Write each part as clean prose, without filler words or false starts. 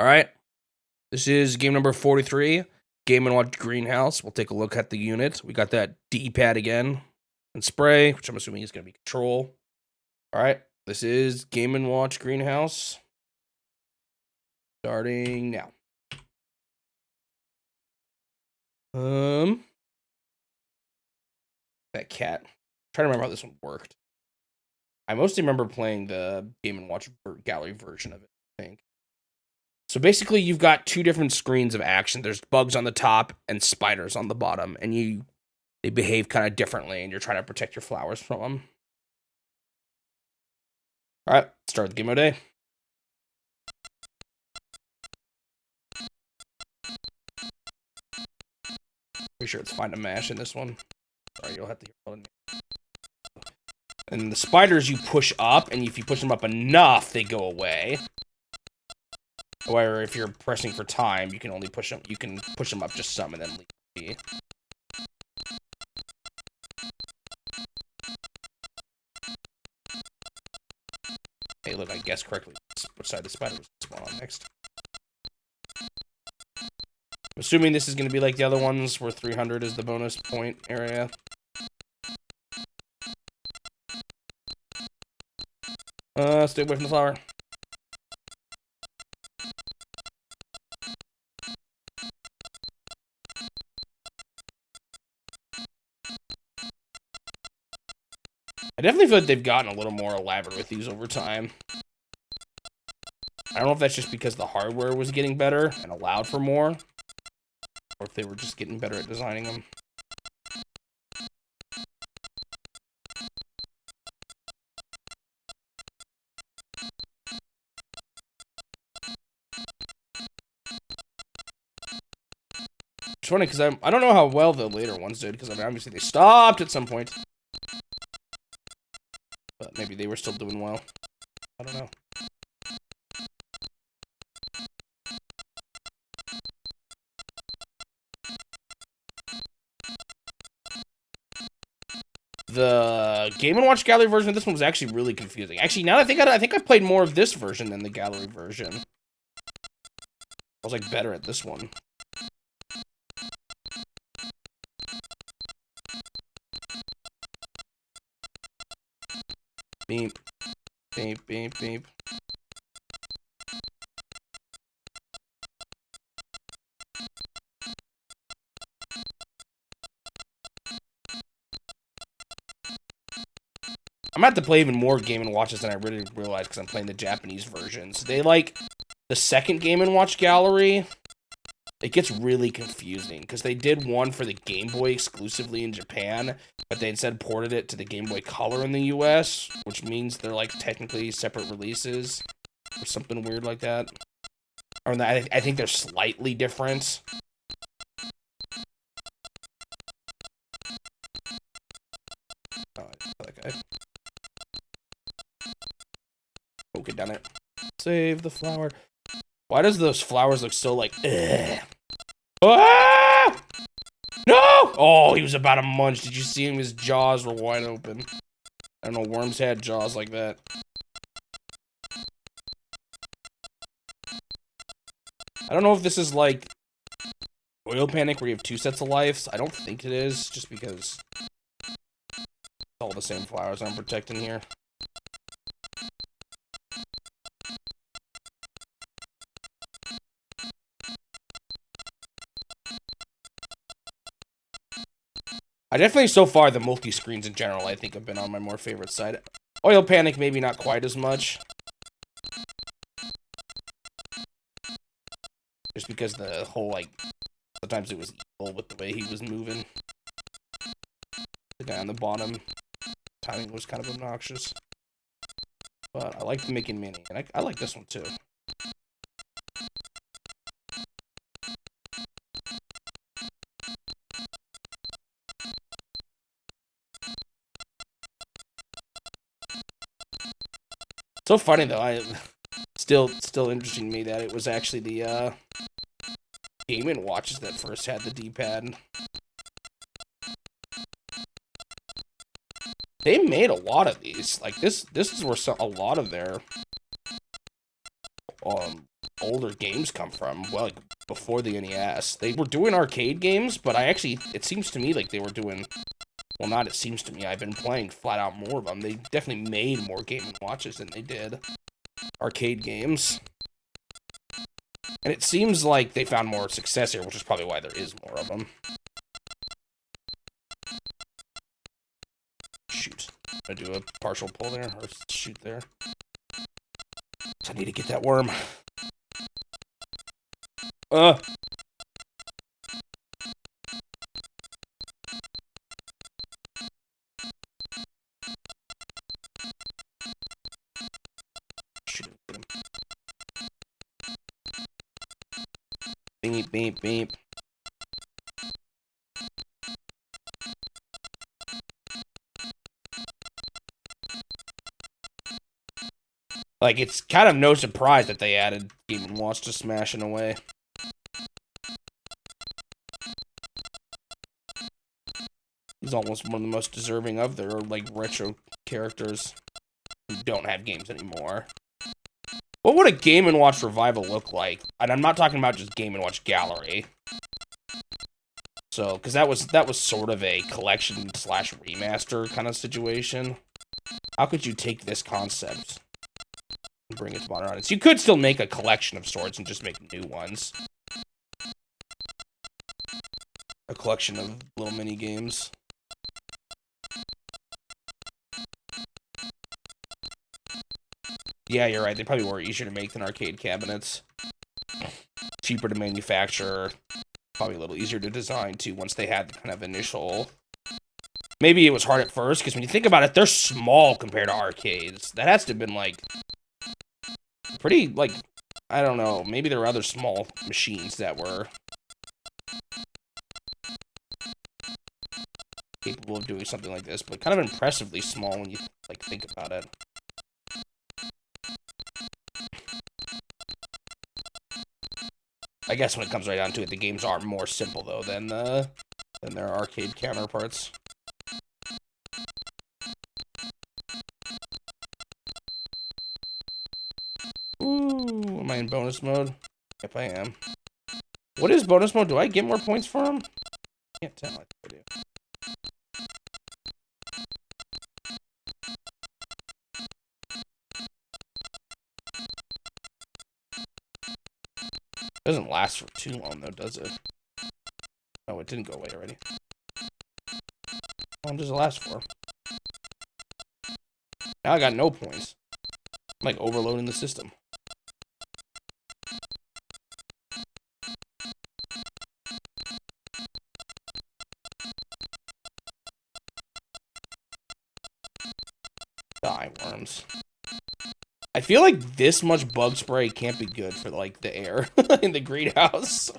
All right. This is game number 43, Game & Watch Greenhouse. We'll take a look at the unit. We got that D-pad again and spray, which I'm assuming is going to be control. All right. This is Game & Watch Greenhouse. Starting now. That cat. I'm trying to remember how this one worked. I mostly remember playing the Game & Watch gallery version of it, I think. So basically, you've got two different screens of action. There's bugs on the top and spiders on the bottom, and they behave kind of differently, and you're trying to protect your flowers from them. All right, start the game of day. Pretty sure it's fine to mash in this one. Sorry, you'll have to hear it. And the spiders you push up, and if you push them up enough, they go away. However, if you're pressing for time, you can only push them. You can push them up just some, and then leave. Hey, look, I guessed correctly. Which side the spider was spawn on next? I'm assuming this is going to be like the other ones, where 300 is the bonus point area. Stay away from the flower. I definitely feel like they've gotten a little more elaborate with these over time. I don't know if that's just because the hardware was getting better and allowed for more, or if they were just getting better at designing them. It's funny because I don't know how well the later ones did, because I mean, obviously they stopped at some point. But maybe they were still doing well. I don't know. The Game & Watch gallery version of this one was actually really confusing. Actually, now that I think I played more of this version than the gallery version. I was like better at this one. Beep, beep, beep, beep. I'm about to play even more Game & Watches than I really realized because I'm playing the Japanese versions. They like the second Game & Watch gallery. It gets really confusing because they did one for the Game Boy exclusively in Japan, but they instead ported it to the Game Boy Color in the US, which means they're like technically separate releases or something weird like that. Or I think they're slightly different. Oh, that guy. Okay, done it. Save the flower. Why does those flowers look so like, ugh? Ah! No! Oh, he was about to munch. Did you see him? His jaws were wide open. I don't know, worms had jaws like that. I don't know if this is like Oil Panic where you have two sets of lives. I don't think it is, just because it's all the same flowers I'm protecting here. I definitely, so far, the multi-screens in general, I think have been on my more favorite side. Oil Panic, maybe not quite as much. Just because the whole, like, sometimes it was evil with the way he was moving. The guy on the bottom, timing was kind of obnoxious. But I like the Mickey and Minnie, and I like this one too. So funny though, still interesting to me that it was actually the Game & Watches that first had the D-pad. They made a lot of these. Like this is where a lot of their older games come from. Well, like, before the NES. They were doing arcade games, but it seems to me like they were doing, well, not it seems to me, I've been playing flat out more of them. They definitely made more Game & Watches than they did arcade games. And it seems like they found more success here, which is probably why there is more of them. Shoot. I do a partial pull there, or shoot there. I need to get that worm. Shoot. Beep, beep, beep. Like, it's kind of no surprise that they added Game & Watch to Smashing Away. He's almost one of the most deserving of their, like, retro characters who don't have games anymore. What would a Game & Watch revival look like? And I'm not talking about just Game & Watch Gallery. So, because that was sort of a collection / remaster kind of situation. How could you take this concept and bring it to modern audience? You could still make a collection of sorts and just make new ones. A collection of little mini games. Yeah, you're right. They probably were easier to make than arcade cabinets. Cheaper to manufacture. Probably a little easier to design, too, once they had the kind of initial... Maybe it was hard at first, because when you think about it, they're small compared to arcades. That has to have been, like... pretty, like... I don't know. Maybe there were other small machines that were... capable of doing something like this, but kind of impressively small when you, like, think about it. I guess when it comes right down to it, the games are more simple, though, than their arcade counterparts. Ooh, am I in bonus mode? Yep, I am. What is bonus mode? Do I get more points for them? Can't tell. I think I do. Doesn't last for too long, though, does it? Oh, it didn't go away already. How long does it last for? Now I got no points. I'm, like, overloading the system. Die, worms. I feel like this much bug spray can't be good for, like, the air in the greenhouse.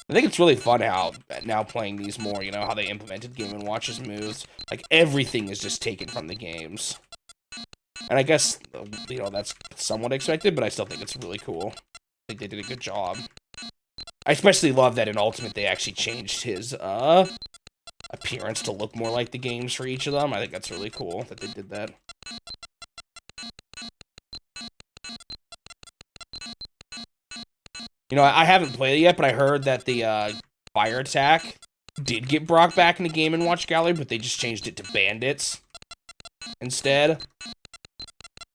I think it's really fun how, now playing these more, you know, how they implemented Game & Watch's moves. Like, everything is just taken from the games. And I guess, you know, that's somewhat expected, but I still think it's really cool. I think they did a good job. I especially love that in Ultimate they actually changed his, appearance to look more like the games for each of them. I think that's really cool that they did that. You know, I haven't played it yet, but I heard that the fire attack did get brought back in the Game & Watch Gallery, but they just changed it to bandits instead.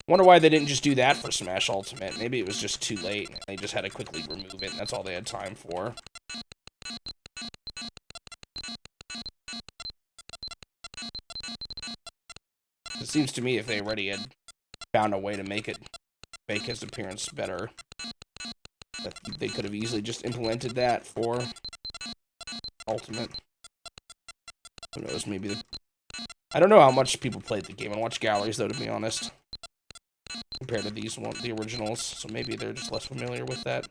Wonder why they didn't just do that for Smash Ultimate. Maybe it was just too late, and they just had to quickly remove it, and that's all they had time for. It seems to me if they already had found a way to make his appearance better, that they could have easily just implemented that for Ultimate. Who knows, maybe I don't know how much people played the Game & Watch galleries, though, to be honest, compared to the originals, so maybe they're just less familiar with that.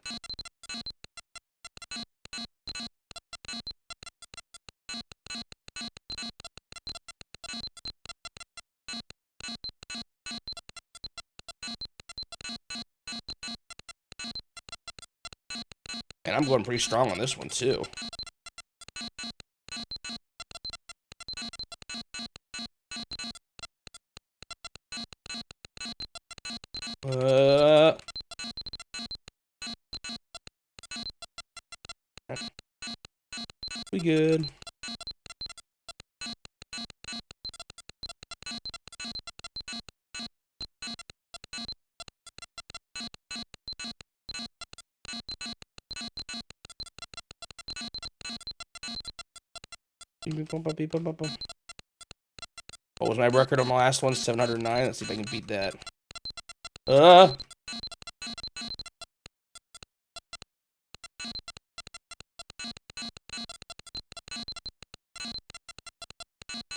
And I'm going pretty strong on this one, too. We good. What was my record on my last one? 709. Let's see if I can beat that.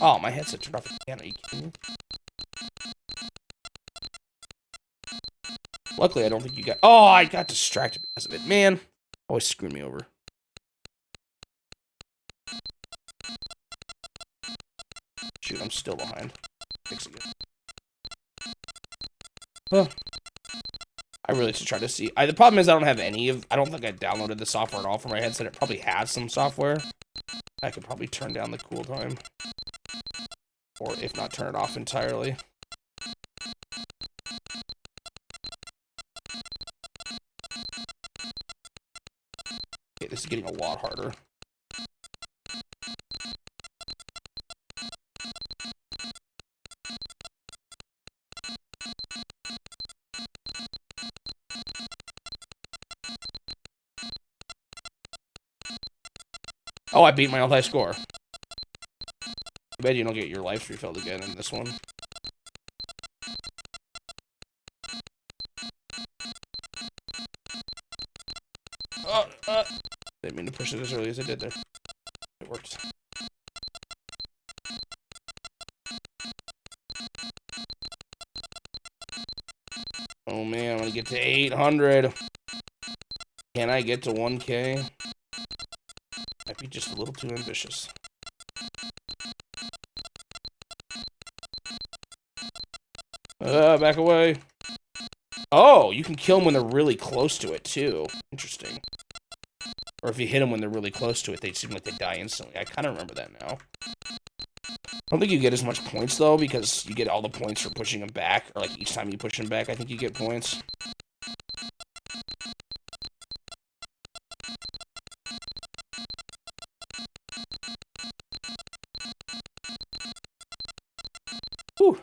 Oh, my headset turned off again. Are you kidding me? Luckily, I don't think you got... Oh, I got distracted because of it. Man, always screwed me over. Shoot, I'm still behind. Fixing it. I really should try to see. The problem is I don't have any of... I don't think I downloaded the software at all for my headset. It probably has some software. I could probably turn down the cool time. Or if not, turn it off entirely. Okay, this is getting a lot harder. Oh, I beat my all-time score. I bet you don't get your lives refilled again in this one. Didn't mean to push it as early as I did there. It worked. Oh man, I'm gonna get to 800. Can I get to 1K? Might be just a little too ambitious. Back away. Oh, you can kill them when they're really close to it, too. Interesting. Or if you hit them when they're really close to it, they seem like they die instantly. I kind of remember that now. I don't think you get as much points, though, because you get all the points for pushing them back. Or, like, each time you push them back, I think you get points. Whew.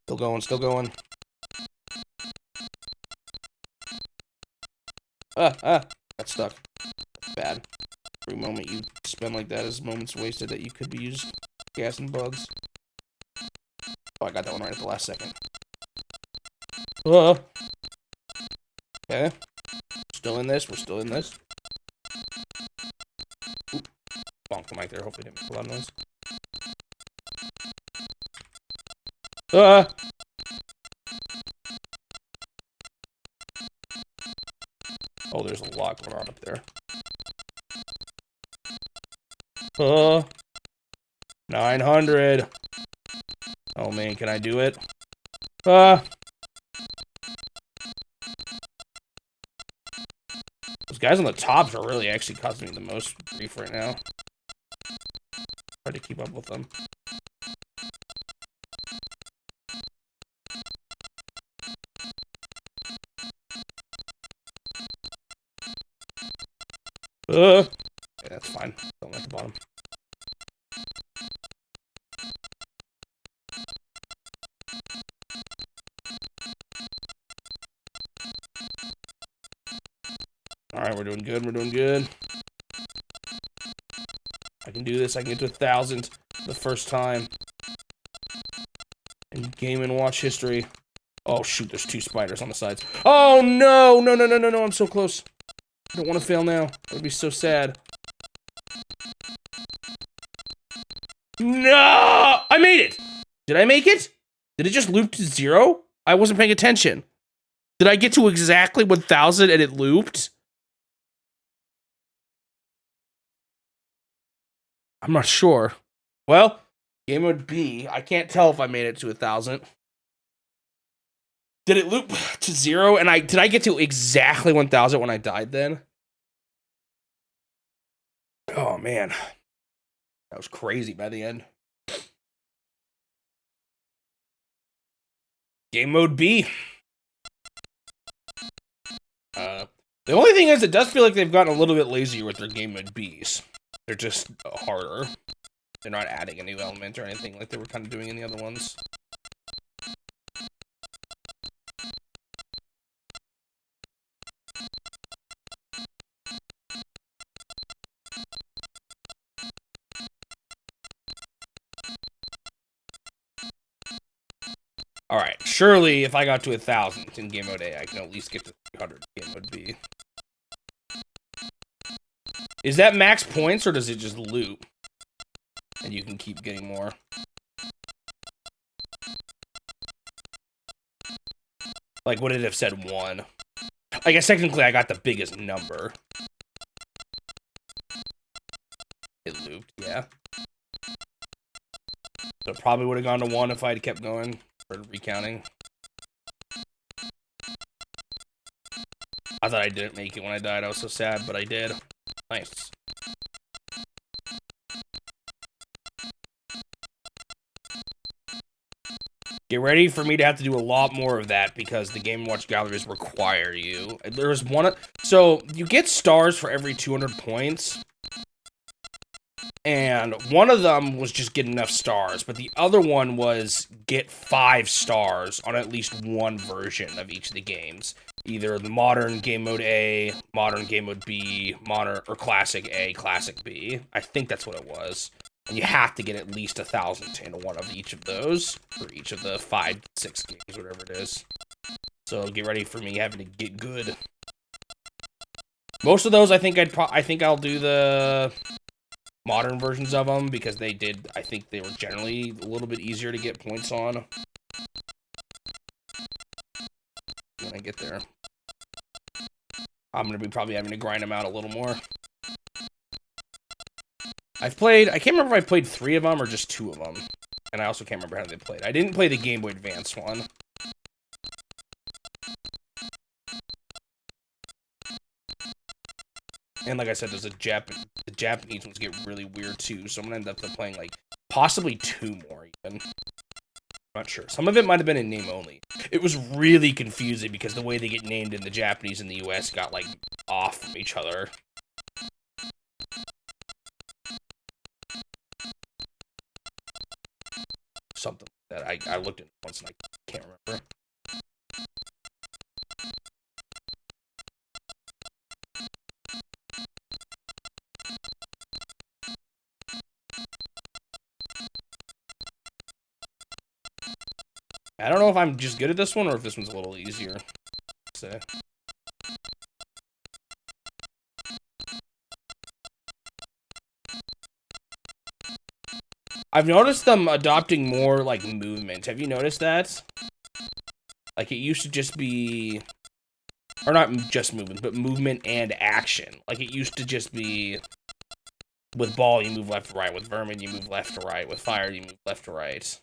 Still going, still going. Got stuck. Bad. Every moment you spend like that is moments wasted that you could be used gassing bugs. Oh, I got that one right at the last second. Okay. Still in this. We're still in this. Oop. Bonk the mic there. Hopefully didn't make a lot of noise. Oh, there's a lot going on up there. 900. Oh man, can I do it? Those guys on the tops are really actually causing me the most grief right now. Hard to keep up with them. Yeah, that's fine. Don't like the bottom. Alright, we're doing good. We're doing good. I can do this. I can get to 1,000 the first time in Game & Watch history. Oh, shoot. There's 2 spiders on the sides. Oh, no. No, no, no, no, no. I'm so close. I don't want to fail now. That would be so sad. No! I made it! Did I make it? Did it just loop to 0? I wasn't paying attention. Did I get to exactly 1,000 and it looped? I'm not sure. Well, game would be. I can't tell if I made it to 1,000. Did it loop to 0? And did I get to exactly 1,000 when I died then? Oh man, that was crazy by the end. Game mode B. The only thing is, it does feel like they've gotten a little bit lazier with their game mode Bs. They're just harder. They're not adding a new element or anything like they were kind of doing in the other ones. Alright, surely if I got to 1,000 in game mode A, I can at least get to 300 in game mode B. Is that max points, or does it just loop? And you can keep getting more? Like, would it have said 1? I guess technically I got the biggest number. It looped, yeah. So it probably would have gone to 1 if I had kept going for recounting. I thought I didn't make it when I died. I was so sad, but I did. Nice. Get ready for me to have to do a lot more of that because the Game Watch galleries require you. There was one... So, you get stars for every 200 points. And one of them was just get enough stars, but the other one was get 5 stars on at least one version of each of the games. Either the modern game mode A, modern game mode B, modern or classic A, classic B. I think that's what it was. And you have to get at least 1,000 into one of each of those for each of the 5, 6 games, whatever it is. So get ready for me having to get good. Most of those, I think I'll do the modern versions of them because they did. I think they were generally a little bit easier to get points on. When I get there, I'm gonna be probably having to grind them out a little more. I can't remember if I played 3 of them or just 2 of them. And I also can't remember how they played. I didn't play the Game Boy Advance one. And like I said, the Japanese ones get really weird too, so I'm gonna end up playing like possibly 2 more even. I'm not sure. Some of it might have been in name only. It was really confusing because the way they get named in the Japanese and the US got like off from each other. Something that I looked at once and I can't remember. I don't know if I'm just good at this one or if this one's a little easier. So. I've noticed them adopting more, like, movement. Have you noticed that? Like, it used to just be... Or not just movement, but movement and action. Like, it used to just be... With ball, you move left to right. With vermin, you move left to right. With fire, you move left to right.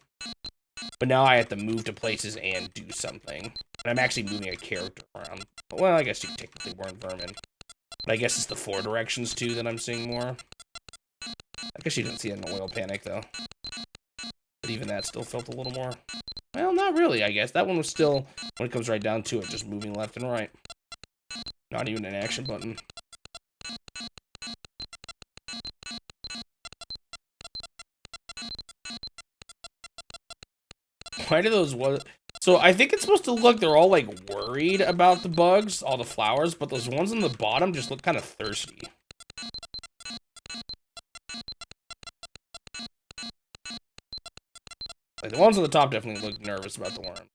But now I have to move to places and do something. And I'm actually moving a character around. Well, I guess you technically weren't vermin. But I guess it's the 4 directions, too, that I'm seeing more. I guess you didn't see it in Oil Panic, though. But even that still felt a little more... Well, not really, I guess. That one was still, when it comes right down to it, just moving left and right. Not even an action button. Why do those... So, I think it's supposed to look like they're all, like, worried about the bugs, all the flowers, but those ones on the bottom just look kind of thirsty. Like, the ones on the top definitely look nervous about the worm.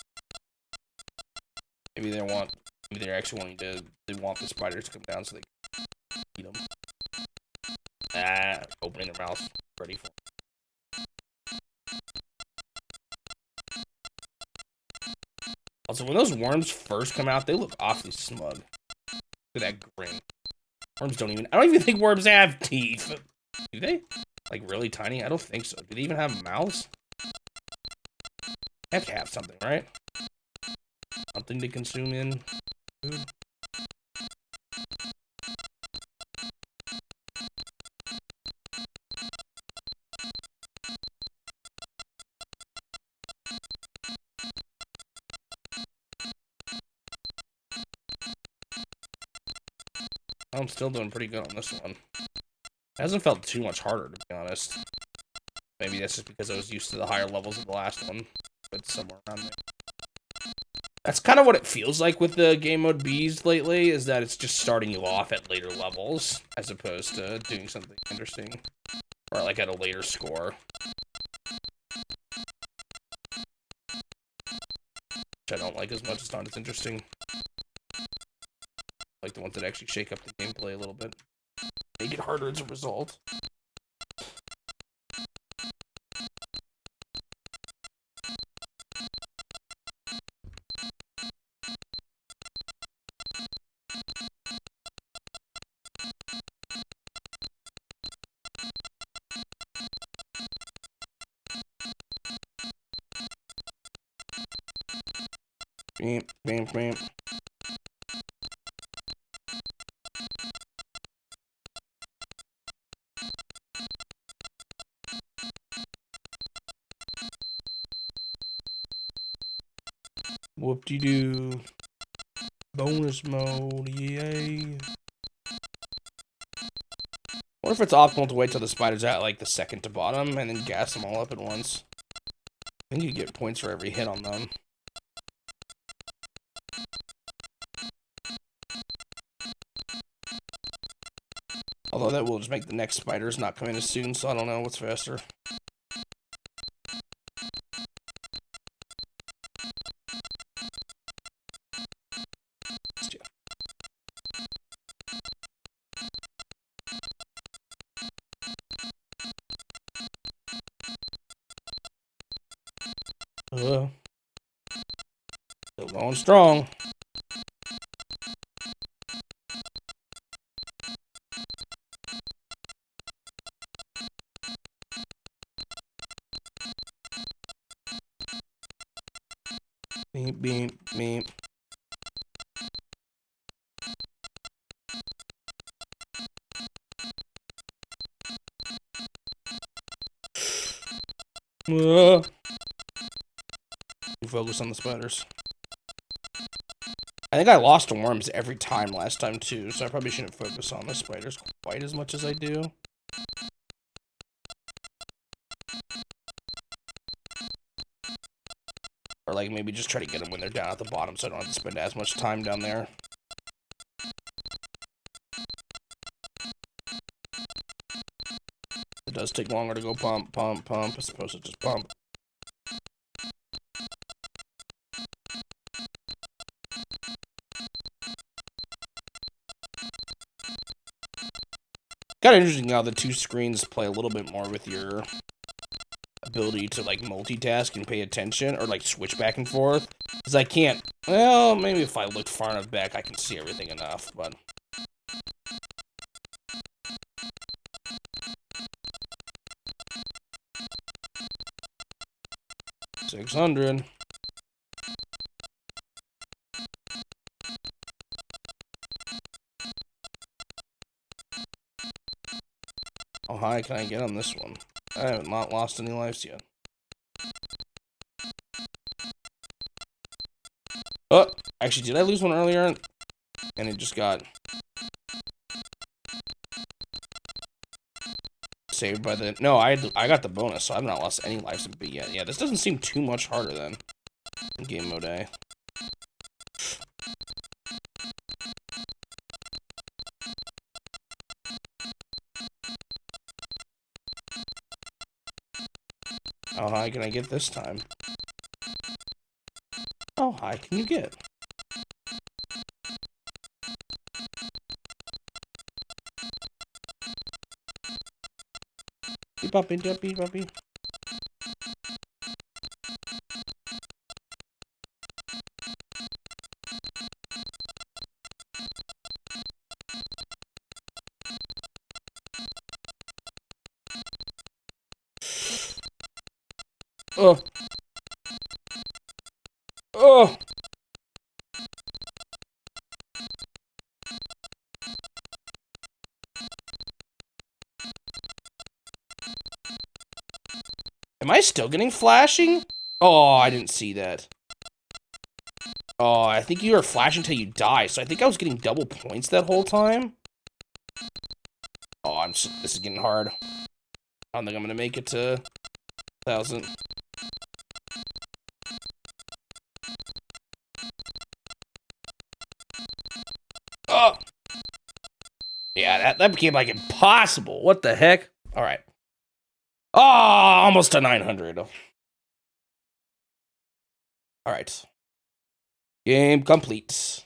Maybe they're actually wanting to, they want the spiders to come down so they can eat them. Opening their mouth, ready for them. Also, when those worms first come out, they look awfully smug. Look at that grin. Worms don't even, I don't even think worms have teeth. Do they? Like, really tiny? I don't think so. Do they even have mouths? They have to have something, right? Something to consume in food. I'm still doing pretty good on this one. It hasn't felt too much harder, to be honest. Maybe that's just because I was used to the higher levels of the last one, but somewhere around there. That's kind of what it feels like with the game mode Bs lately, is that it's just starting you off at later levels, as opposed to doing something interesting, or like at a later score. Which I don't like as much, it's not as interesting. I like the ones that actually shake up the gameplay a little bit. Make it harder as a result. Bam, bam, bam. Whoop-de-doo. Bonus mode, yay. What if it's optimal to wait till the spider's at, like, the second to bottom, and then gas them all up at once? I think you get points for every hit on them. Although that will just make the next spiders not come in as soon, so I don't know what's faster. Still going strong. Beep, beep, beep. You focus on the spiders. I think I lost to worms every time last time too, so I probably shouldn't focus on the spiders quite as much as I do. Or like maybe just try to get them when they're down at the bottom so I don't have to spend as much time down there. It does take longer to go pump, pump, pump, as opposed to just pump. Kind of interesting how the two screens play a little bit more with your ability to like multitask and pay attention, or like switch back and forth. Because I can't, well, maybe if I look far enough back I can see everything enough, but... $600. How high can I get on this one? I haven't not lost any lives yet. Oh, actually, did I lose one earlier? And it just got saved by the... No, I got the bonus, so I've not lost any lives in B yet. Yeah, this doesn't seem too much harder than in Game Mode A. How high can I get this time? How high can you get? Beep up, beep up, beep up, beep. Oh. Oh. Am I still getting flashing? Oh, I didn't see that. Oh, I think you were flashing until you die, so I think I was getting double points that whole time. Oh, this is getting hard. I don't think I'm gonna make it to 1,000. Oh! Yeah, that became, like, impossible. What the heck? All right. Oh, almost to 900. All right. Game complete.